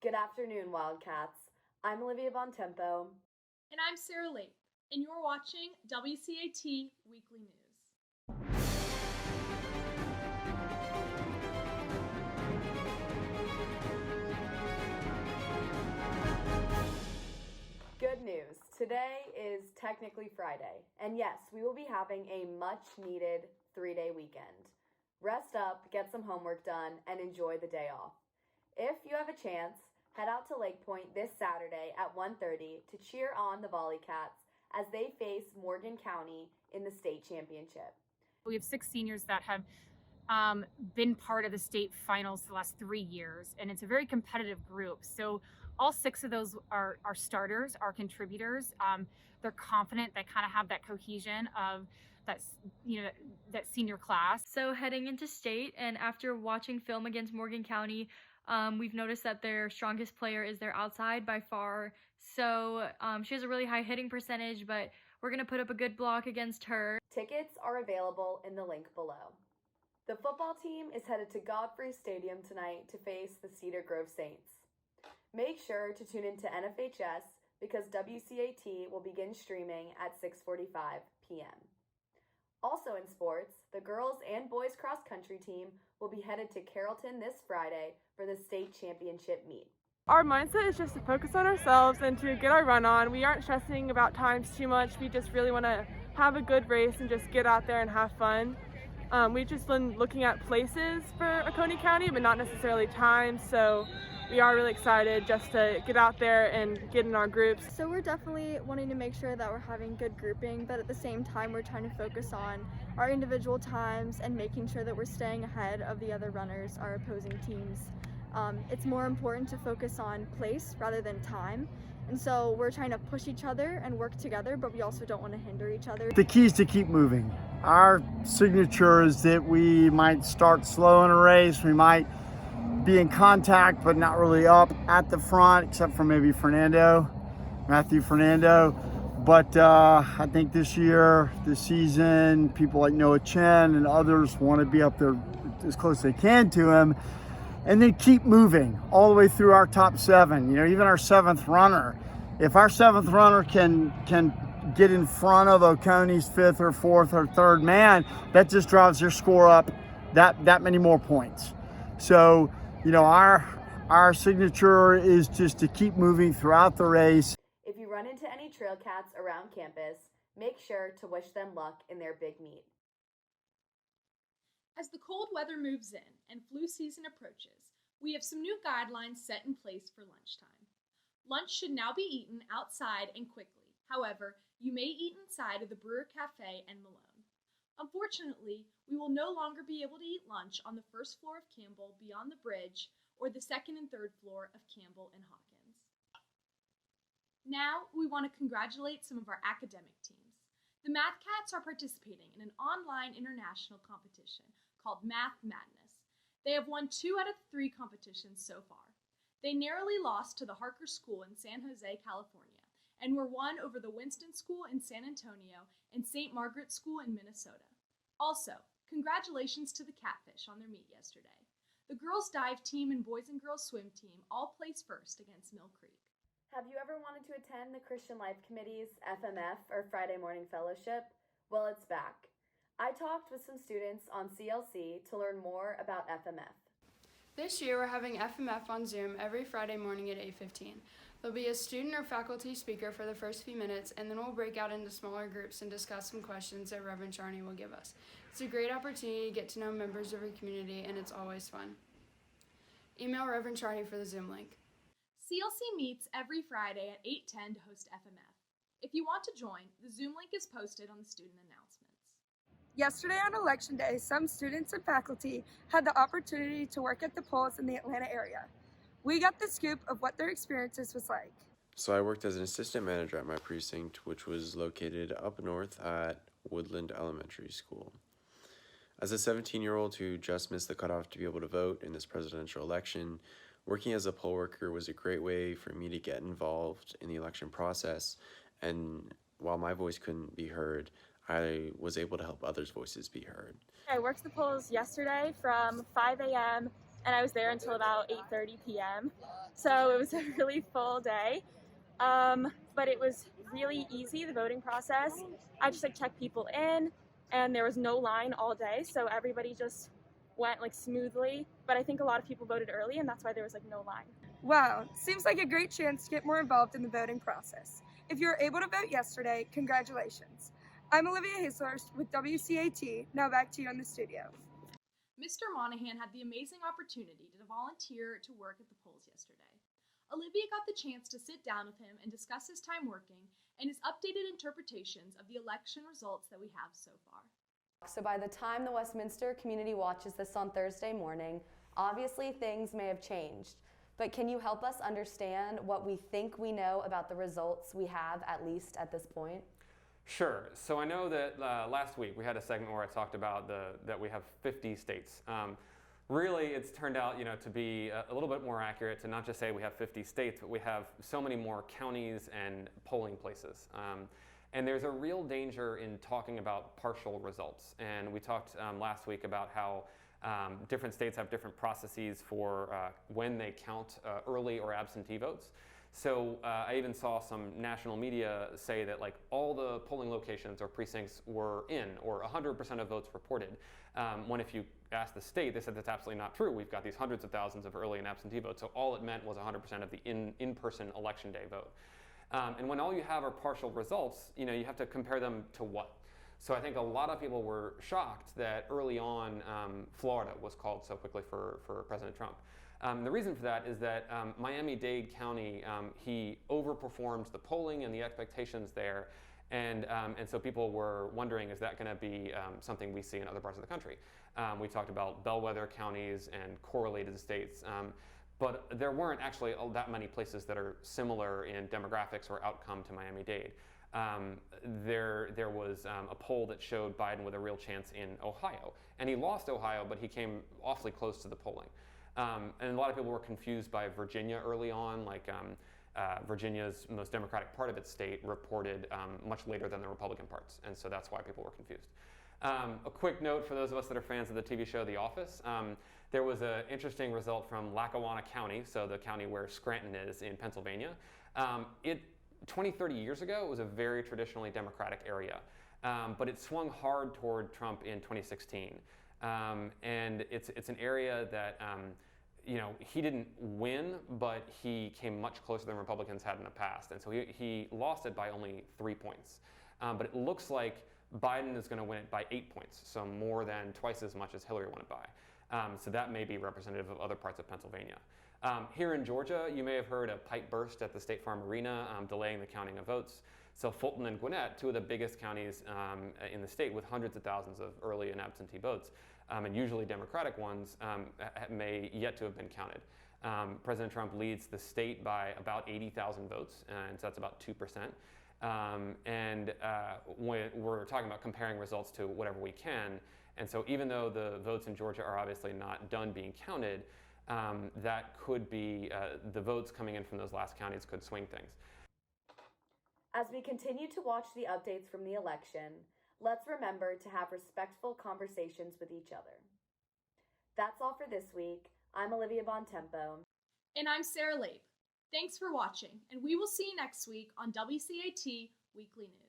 Good afternoon, Wildcats. I'm Olivia Bontempo. And I'm Sarah Lake, and you're watching WCAT Weekly News. Good news. Today is technically Friday, and yes, we will be having a much-needed 3-day weekend. Rest up, get some homework done, and enjoy the day off. If you have a chance, head out to Lake Point this Saturday at 1:30 to cheer on the Volleycats as they face Morgan County in the state championship. We have 6 seniors that have been part of the state finals the last 3 years, and it's a very competitive group. So all 6 of those are starters, are contributors. They're confident. They kind of have that cohesion of that senior class. So heading into state, and after watching film against Morgan County, we've noticed that their strongest player is their outside by far. So she has a really high hitting percentage, but we're going to put up a good block against her. Tickets are available in the link below. The football team is headed to Godfrey Stadium tonight to face the Cedar Grove Saints. Make sure to tune into NFHS because WCAT will begin streaming at 6:45 p.m. Also in sports, the girls and boys cross country team will be headed to Carrollton this Friday for the state championship meet. Our mindset is just to focus on ourselves and to get our run on. We aren't stressing about times too much. We just really want to have a good race and just get out there and have fun. We've just been looking at places for Oconee County, but not necessarily times. So we are really excited just to get out there and get in our groups. So we're definitely wanting to make sure that we're having good grouping, but at the same time we're trying to focus on our individual times and making sure that we're staying ahead of the other runners, our opposing teams. It's more important to focus on place rather than time. And so we're trying to push each other and work together, but we also don't want to hinder each other. The key is to keep moving. Our signature is that we might start slow in a race. We might be in contact, but not really up at the front, except for maybe Matthew Fernando. But I think this year, this season, people like Noah Chen and others want to be up there as close as they can to him. And then keep moving all the way through our top 7. Even our 7th runner. If our 7th runner can get in front of Oconee's 5th or 4th or 3rd man, that just drives their score up that many more points. So, our signature is just to keep moving throughout the race. If you run into any trail cats around campus, make sure to wish them luck in their big meet. As the cold weather moves in and flu season approaches, we have some new guidelines set in place for lunchtime. Lunch should now be eaten outside and quickly. However, you may eat inside of the Brewer Cafe and Malone. Unfortunately, we will no longer be able to eat lunch on the 1st floor of Campbell beyond the bridge or the 2nd and 3rd floor of Campbell and Hawkins. Now, we want to congratulate some of our academic teams. The Math Cats are participating in an online international competition called Math Madness. They have won 2 out of 3 competitions so far. They narrowly lost to the Harker School in San Jose, California, and were won over the Winston School in San Antonio and St. Margaret School in Minnesota. Also, congratulations to the Catfish on their meet yesterday. The girls' dive team and boys and girls' swim team all placed first against Mill Creek. Have you ever wanted to attend the Christian Life Committee's FMF or Friday Morning Fellowship? Well, it's back. I talked with some students on CLC to learn more about FMF. This year we're having FMF on Zoom every Friday morning at 8:15. There'll be a student or faculty speaker for the first few minutes, and then we'll break out into smaller groups and discuss some questions that Reverend Charney will give us. It's a great opportunity to get to know members of our community, and it's always fun. Email Reverend Charney for the Zoom link. CLC meets every Friday at 8:10 to host FMF. If you want to join, the Zoom link is posted on the student announcements. Yesterday on Election Day, some students and faculty had the opportunity to work at the polls in the Atlanta area. We got the scoop of what their experiences was like. So I worked as an assistant manager at my precinct, which was located up north at Woodland Elementary School. As a 17-year-old who just missed the cutoff to be able to vote in this presidential election, working as a poll worker was a great way for me to get involved in the election process, and while my voice couldn't be heard, I was able to help others' voices be heard. I worked the polls yesterday from 5 a.m. and I was there until about 8:30 p.m. So it was a really full day, but it was really easy, the voting process. I just checked people in, and there was no line all day, so everybody just went smoothly. But I think a lot of people voted early, and that's why there was no line. Wow, seems like a great chance to get more involved in the voting process. If you were able to vote yesterday, congratulations. I'm Olivia Hazlehurst with WCAT. Now back to you in the studio. Mr. Monahan had the amazing opportunity to volunteer to work at the polls yesterday. Olivia got the chance to sit down with him and discuss his time working and his updated interpretations of the election results that we have so far. So by the time the Westminster community watches this on Thursday morning, obviously things may have changed. But can you help us understand what we think we know about the results we have, at least at this point? Sure. So I know that last week we had a segment where I talked about that we have 50 states. Really, it's turned out to be a little bit more accurate to not just say we have 50 states, but we have so many more counties and polling places. And there's a real danger in talking about partial results. And we talked last week about how different states have different processes for when they count early or absentee votes. So I even saw some national media say that all the polling locations or precincts were in, or 100% of votes reported. When if you ask the state, they said that's absolutely not true. We've got these hundreds of thousands of early and absentee votes. So all it meant was 100% of the in-person election day vote. And when all you have are partial results, you have to compare them to what? So I think a lot of people were shocked that early on Florida was called so quickly for President Trump. The reason for that is that Miami-Dade County, he overperformed the polling and the expectations there, and so people were wondering, is that going to be something we see in other parts of the country? We talked about bellwether counties and correlated states, but there weren't actually that many places that are similar in demographics or outcome to Miami-Dade. There was a poll that showed Biden with a real chance in Ohio, and he lost Ohio, but he came awfully close to the polling. And a lot of people were confused by Virginia early on, Virginia's most Democratic part of its state reported much later than the Republican parts, and so that's why people were confused. A quick note for those of us that are fans of the TV show The Office, there was an interesting result from Lackawanna County, so the county where Scranton is in Pennsylvania. 20, 30 years ago, it was a very traditionally Democratic area, but it swung hard toward Trump in 2016. And it's an area that he didn't win, but he came much closer than Republicans had in the past. And so he lost it by only 3 points. But it looks like Biden is going to win it by 8 points, so more than twice as much as Hillary won it by. So that may be representative of other parts of Pennsylvania. Here in Georgia, you may have heard a pipe burst at the State Farm Arena, delaying the counting of votes. So Fulton and Gwinnett, two of the biggest counties in the state with hundreds of thousands of early and absentee votes, and usually Democratic ones, may yet to have been counted. President Trump leads the state by about 80,000 votes, and so that's about 2%. When we're talking about comparing results to whatever we can, and so even though the votes in Georgia are obviously not done being counted, that could be, the votes coming in from those last counties could swing things. As we continue to watch the updates from the election, let's remember to have respectful conversations with each other. That's all for this week. I'm Olivia Bontempo. And I'm Sarah Labe. Thanks for watching, and we will see you next week on WCAT Weekly News.